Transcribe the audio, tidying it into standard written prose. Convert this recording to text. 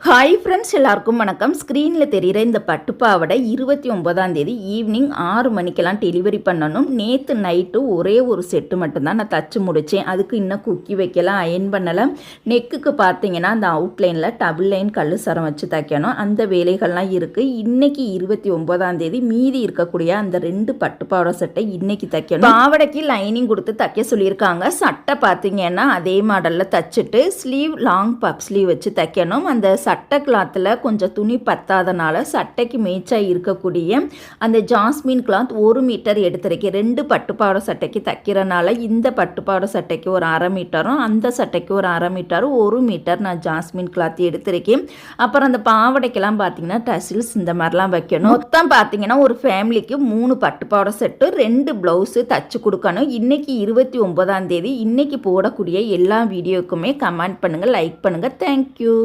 Hi friends, எல்லாருக்கும் வணக்கம். ஸ்க்ரீனில் தெரிகிற இந்த பட்டுப்பாவடை 29ஆம் தேதி ஈவினிங் 6 மணிக்கெல்லாம் டெலிவரி பண்ணணும். நேற்று நைட்டு ஒரே ஒரு செட்டு மட்டும்தான் நான் தச்சு முடித்தேன். அதுக்கு இன்னும் குக்கி வைக்கலாம், அயன் பண்ணலை. நெக்குக்கு பார்த்தீங்கன்னா அந்த அவுட்லைனில் டபுள் லைன் கல் சரம் வச்சு தைக்கணும். அந்த வேலைகள்லாம் இருக்குது. இன்றைக்கி 29ஆம் தேதி மீதி இருக்கக்கூடிய அந்த 2 பட்டுப்பாவடை சட்டை இன்றைக்கி தைக்கணும். பாவடைக்கு லைனிங் கொடுத்து தைக்க சொல்லியிருக்காங்க. சட்டை பார்த்தீங்கன்னா அதே மாடலில் தைச்சிட்டு ஸ்லீவ் லாங் பப் ஸ்லீவ் வச்சு தைக்கணும். அந்த சட்டை கிளாத்தில் கொஞ்சம் துணி பத்தாதனால சட்டைக்கு மேய்ச்சாக இருக்கக்கூடிய அந்த ஜாஸ்மின் கிளாத் 1 மீட்டர் எடுத்துருக்கேன். 2 பட்டுப்பாவடை சட்டைக்கு தைக்கிறனால இந்த பட்டுப்பாவடை சட்டைக்கு ஒரு 1/2 மீட்டரும் அந்த சட்டைக்கு ஒரு 1/2 மீட்டரும் 1 மீட்டர் நான் ஜாஸ்மின் கிளாத் எடுத்துருக்கேன். அப்புறம் அந்த பாவடைக்கெல்லாம் பார்த்தீங்கன்னா டசில்ஸ் இந்த மாதிரிலாம் வைக்கணும். மொத்தம் பார்த்தீங்கன்னா ஒரு ஃபேமிலிக்கு 3 பட்டுப்பாவடை செட்டு 2 ப்ளவுஸு தச்சு கொடுக்கணும். இன்றைக்கி 29ஆம் தேதி. இன்றைக்கி போடக்கூடிய எல்லா வீடியோக்குமே கமெண்ட் பண்ணுங்கள், லைக் பண்ணுங்கள். தேங்க்யூ.